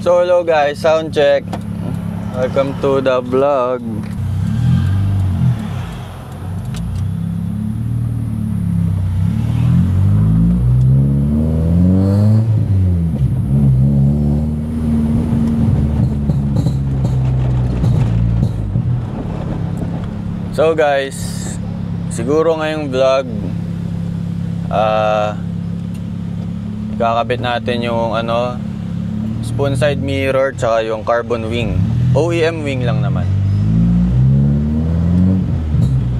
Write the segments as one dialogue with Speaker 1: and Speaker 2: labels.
Speaker 1: So hello guys, sound check. Welcome to the vlog. So guys, siguro ngayong vlog kakabit natin yung spoon side mirror tsaka yung carbon wing. OEM wing lang naman.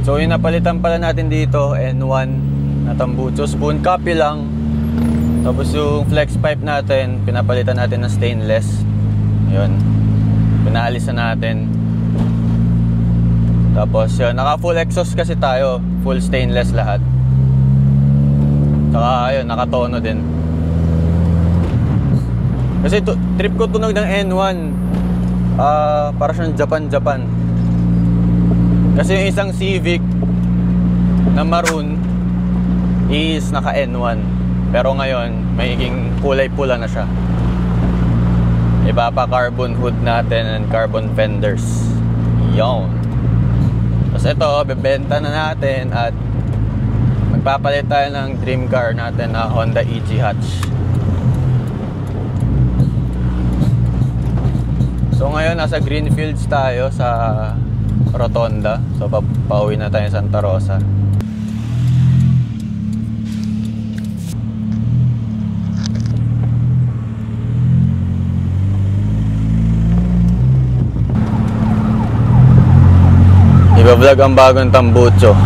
Speaker 1: So yung napalitan pala natin dito, N1 na tambucho, spoon copy lang. Tapos yung flex pipe natin, pinapalitan natin ng stainless. Yun, pinaalis na natin. Tapos yun, naka full exhaust kasi tayo, full stainless lahat. Tsaka ayun, nakatono din. Kasi trip ko tunog ng N1, para siyang Japan. Kasi yung isang Civic na maroon is naka N1. Pero ngayon, magiging kulay pula na siya. Iba pa carbon hood natin and carbon fenders. Yon. Tapos ito, bebenta na natin at magpapalit tayo ng dream car natin na Honda EG Hatch. So ngayon nasa Greenfields tayo sa Rotonda. So pauwi na tayo sa Santa Rosa. Iba-vlog ang bagong tambucho.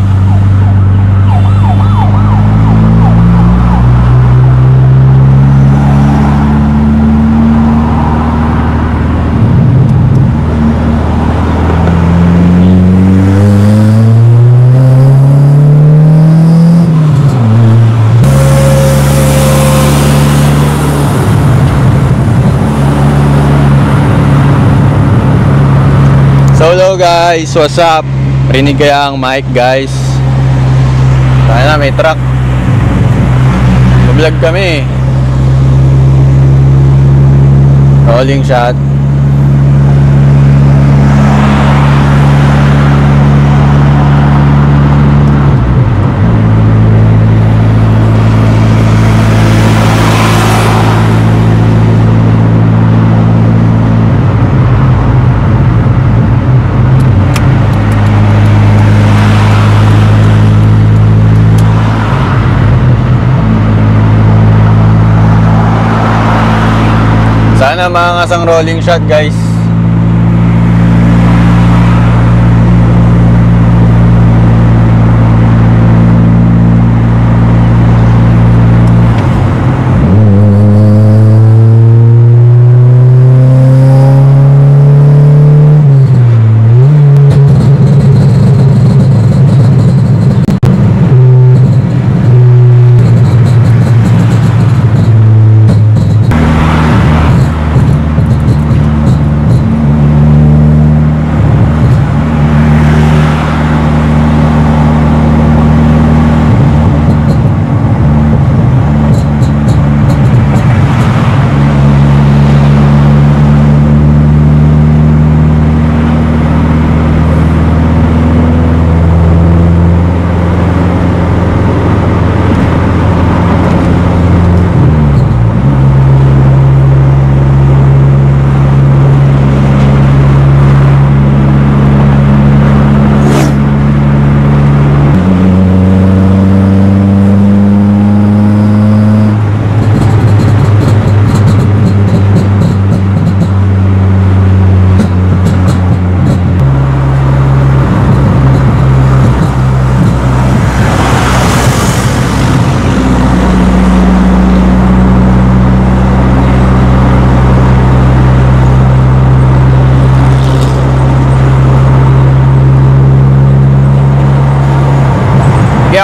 Speaker 1: So hello guys, what's up? Rinig kaya ang mic guys. Tayo na, may truck. Vlog kami. Rolling shot. Sana maangas ang rolling shot guys.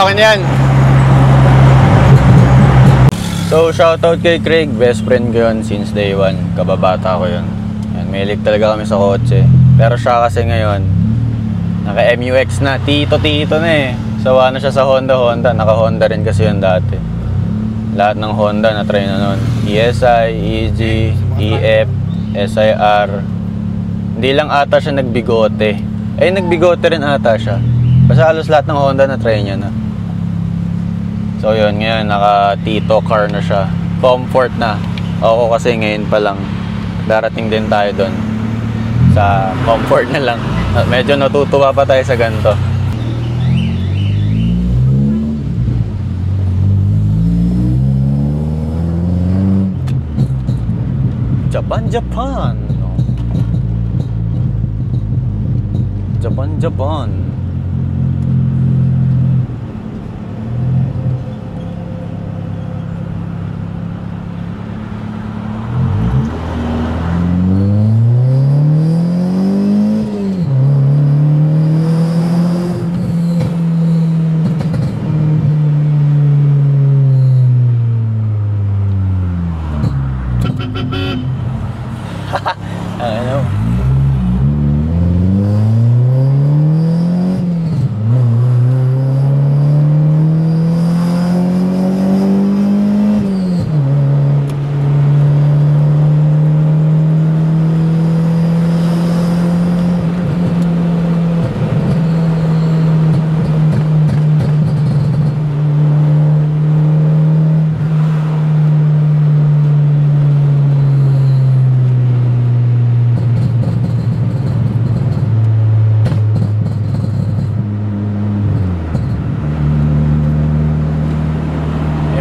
Speaker 1: Okay na yan. So shoutout kay Craig, best friend ko yun since day one. Kababata ko yun. Yan, mahilig talaga kami sa kotse. Pero siya kasi ngayon naka MUX na, tito na eh. Sawa na siya sa Honda. Naka Honda rin kasi yun dati. Lahat ng Honda na try na nun. ESI, EG, EF, SIR. Hindi lang ata siya nagbigote. Nagbigote rin ata siya. Basta halos lahat ng Honda na try niya na. So yun, ngayon naka Tito car na siya. Comfort na. Ako kasi ngayon pa lang darating din tayo doon sa comfort na lang. Medyo natutuwa pa tayo sa ganito. Japan. Japan. Ano?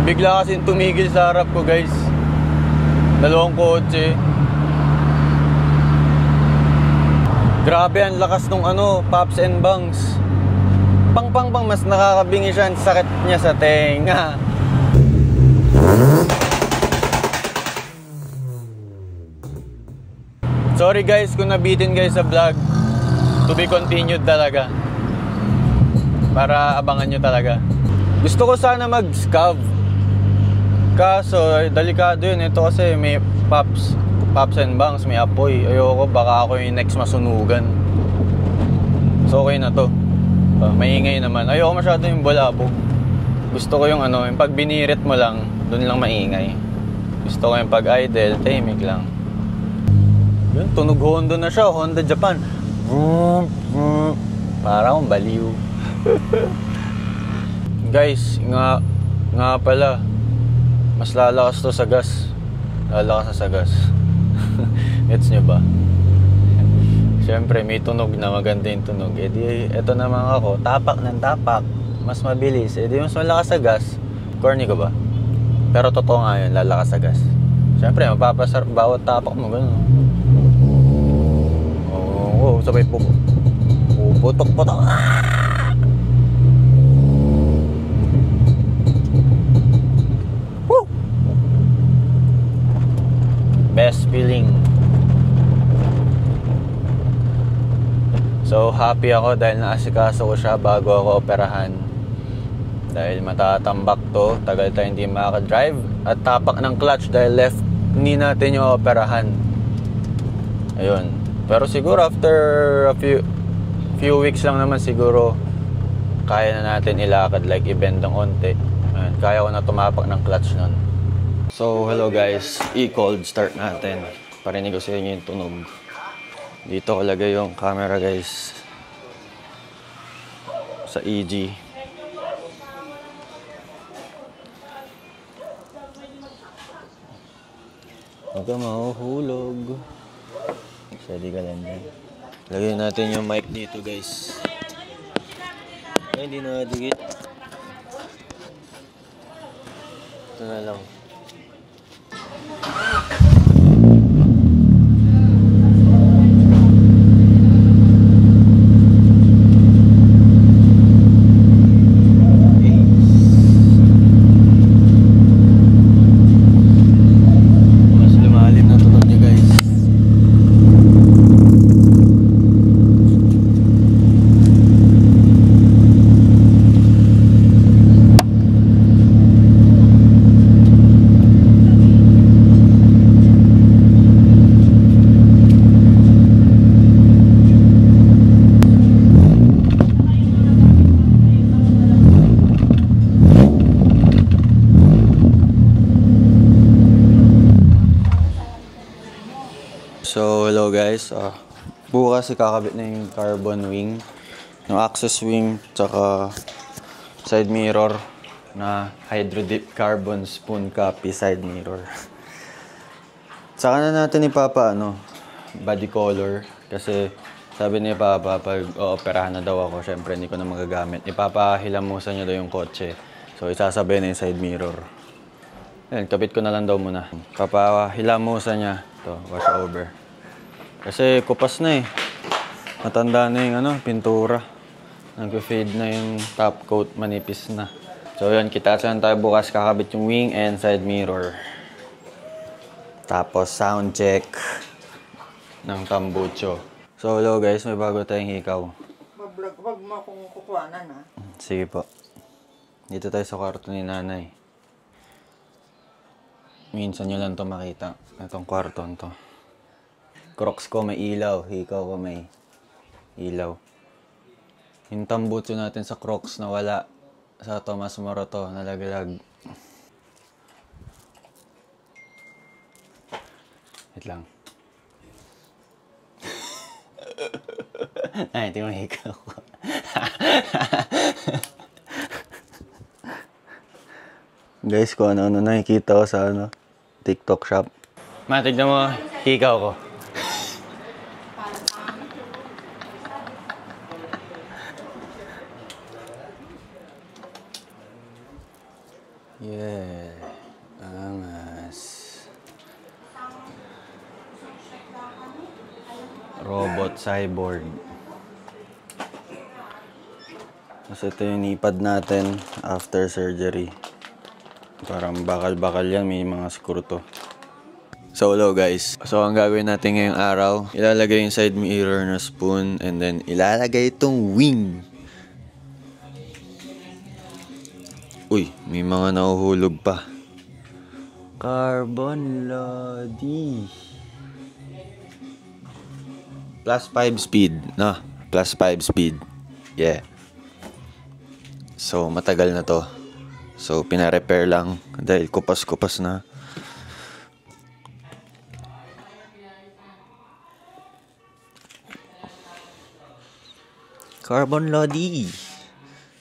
Speaker 1: Bigla kasi tumigil sa harap ko, guys. Dalawang kotse. Grabe ang lakas nung pops and bangs. Pang mas nakakabingi siya. Ang sakit niya sa tenga. Sorry guys kung nabitin guys sa vlog. To be continued talaga. Para abangan nyo talaga. Gusto ko sana mag-scav. Kaso, delikado yun. Ito kasi may pops and bangs, may apoy. Ayoko, baka ako yung next masunugan. So, okay na to. Maingay naman. Ayoko masyado yung balabog. Gusto ko yung yung pag binirit mo lang, dun lang maingay. Gusto ko yung pag idle, tahimik lang. Yun, tunog Honda na siya. Honda Japan. Parang akong baliw. Guys, nga pala. Mas lalakas to sa gas. Lalakas sa gas. Gets nyo ba? Siyempre may tunog na, maganda yung tunog. Eto naman ako, tapak ng tapak. Mas mabilis. Mas malakas sa gas. Corny ko ba? Pero totoo nga yun, lalakas sa gas. Siyempre mapapasarap bawat tapak mo. Ganun. Oo, sabay puputok-putok. Best feeling. So happy ako dahil naasikaso ko siya bago ako operahan. Dahil matatambak to, tagal tayo hindi makaka-drive. At tapak ng clutch dahil left knee natin yung operahan. Ayun. Pero siguro after a few weeks lang naman siguro kaya na natin ilakad, like i-bend ng onte. Ayun, kaya ko na tumapak ng clutch nun. So, hello guys. I-cold start natin. Parinig ko sa inyo yung tunog. Dito ko lagay yung camera guys. Sa EG. Huwag ka mahuhulog. Steady ka lang yan. Lagay natin yung mic dito guys. Ay, hindi nakadikit. Ito na lang. So, hello guys. Bukas ikakabit na yung carbon wing. Yung access wing, tsaka side mirror na Hydro Dip carbon spoon copy side mirror. Saka na natin ipapa, body color. Kasi sabi ni Papa, pag ooperahan na daw ako, syempre hindi ko na magagamit. Ipapahilamusan niya daw yung kotse. So, isasabay na yung side mirror. Yan, kapit ko na lang daw muna. Papahilamusan niya. Ito, wash over. Kasi kupas na eh. Matanda na yung pintura. Nag-fade na yung top coat, manipis na. So yun, kita-tsan tayo bukas kakabit yung wing and side mirror. Tapos sound check ng tambucho. So hello guys, may bago tayong hikaw.
Speaker 2: Wag mo akong kukuhanan ha.
Speaker 1: Sige po. Dito tayo sa kwarto ni nanay. Minsan nyo lang ito makita. Itong kwarton to. Crocs ko may ilaw. Hikaw ko may ilaw. Yung tambucho natin sa Crocs na wala. Sa Tomas Moroto. Nalaglag. Wait lang. Ay, ito yung hikaw ko. Guys, kung ano-ano nakikita ko sa TikTok shop. Tignan mo, hikaw ko. Yeah. Angas. Robot cyborg. Kasi ito yung nipad natin after surgery. Parang bakal-bakal yan, may mga screw to. So hello guys. So ang gagawin natin ngayong araw, ilalagay yung side mirror na spoon and then ilalagay itong wing. Uy, may mga nahuhulog pa. Carbon Lodi. +5 speed, no? +5 speed. Yeah. So matagal na to. So, pina-repair lang dahil kupas-kupas na. Carbon Lodi.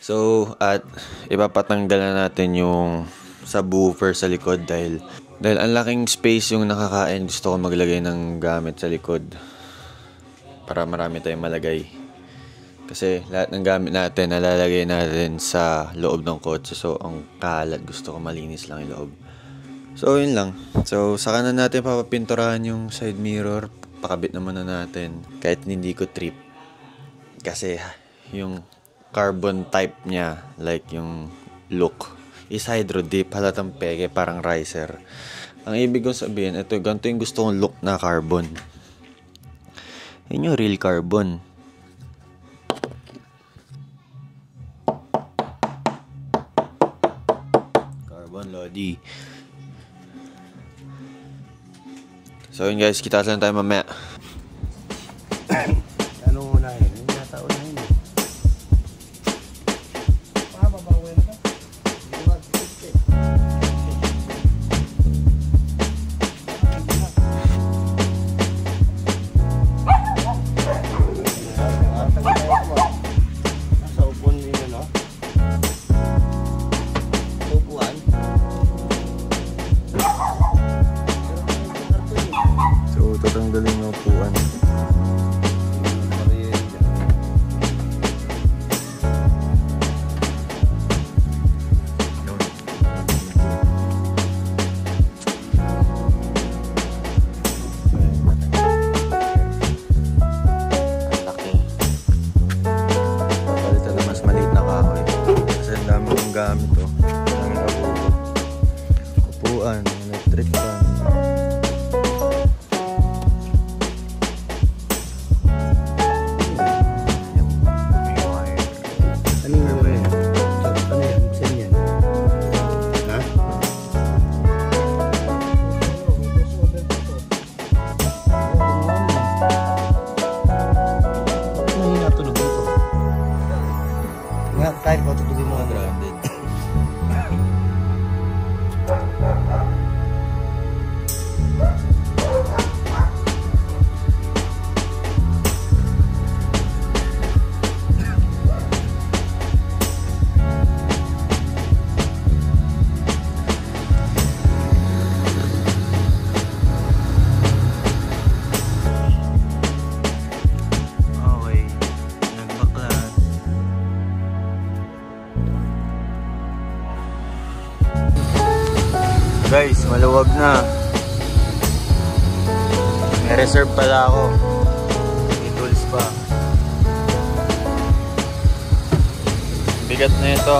Speaker 1: So, at ipapatanggal na natin yung subwoofer sa likod dahil ang laking space yung nakakain. Gusto ko maglagay ng gamit sa likod para marami tayong malagay. Kasi lahat ng gamit natin, nalalagay natin sa loob ng kotse. So, ang kalat. Gusto ko malinis lang yung loob. So, yun lang. So, saka na natin papapinturahan yung side mirror. Pakabit naman na natin. Kahit hindi ko trip. Kasi, yung carbon type niya, like yung look, is Hydro Dip. Halatang peke, parang riser. Ang ibig kong sabihin, ganito yung gusto kong look na carbon. Yun yung real carbon. Lodi. So yun guys, kita lang tayo mamaya.
Speaker 3: Ano na yun? Yung nataon na yun eh. Babawi na ba? Nasa upon din no? Upuan.
Speaker 1: So tatanggalin yung upuan. Gamit to. Ang upuan, electric fan.
Speaker 3: Ano yung wire? Ano yan? Buksan yan? Ha? Ano yung natunog dito? Nga, kahit ko tutugin mo ang grounded.
Speaker 1: maluwag na. May reserve pala ako. May tools pa. Bigat na ito.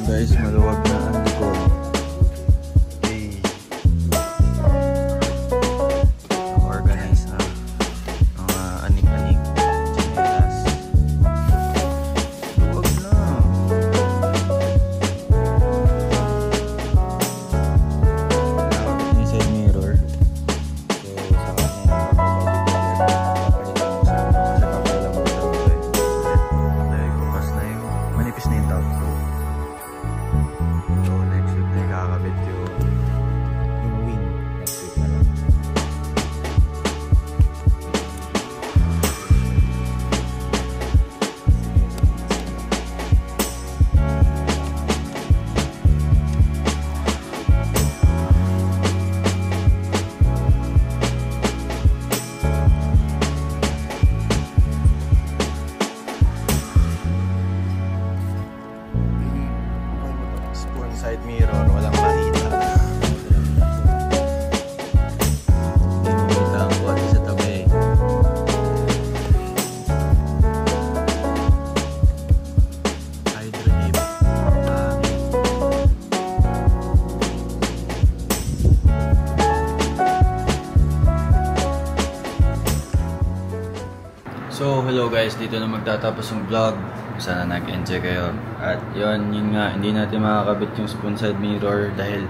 Speaker 1: Guys, maluwag na ang likod. Okay. Organize na mga anik-anik. Chinelas. Luwag na. Nakakabit niya yung side mirror. So, sa kanya papalit mo siya. Dahil bukas na yung manipis na yung top. So next week na kakabit yung wing. Next week na lang. Side mirror, walang makita. Hindi mo kita ang kotse sa tabi. Hydrohip. So, hello guys, dito na magtatapos yung vlog. Sana nag-enjoy kayo. At yun nga, hindi natin makakabit yung spoon side mirror dahil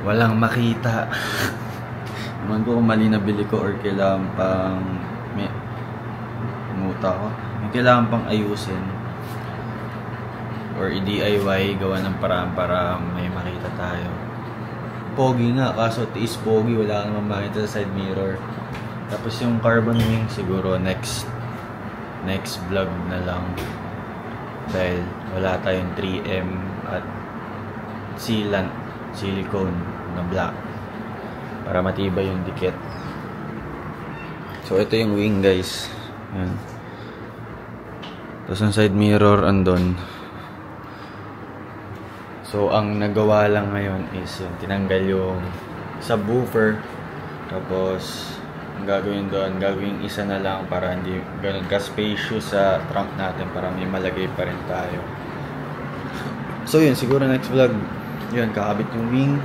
Speaker 1: walang makita. Naman ko kung mali na bili ko or kailangan pang may muta ko. May kailangan pang ayusin or i-DIY, gawa ng paraan para may makita tayo. Pogi nga, kaso tiis pogi, wala ka naman makita sa side mirror. Tapos yung carbon wing siguro next vlog na lang. Dahil wala tayong 3M at sealant, silicone na black para matibay yung dikit. So ito yung wing guys. Ayan. Tapos ang side mirror andon. So ang nagawa lang ngayon is yung tinanggal yung subwoofer. Tapos ang gagawin doon, gagawin isa na lang para hindi ganun ka-spacious sa trunk natin para may malagay pa rin tayo. So yun, siguro next vlog, yun, kakabit yung wing,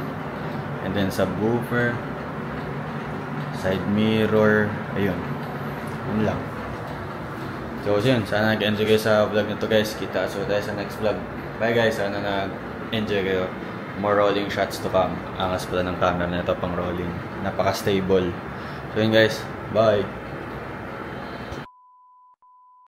Speaker 1: and then subwoofer, side mirror, ayun. Yun lang. So yun, sana nag-enjoy kayo sa vlog na to guys. Kita so tayo sa next vlog. Bye guys, sana nag-enjoy kayo. More rolling shots to come. Angas pala ng camera na ito pang rolling. Napaka-stable. So yun guys, bye!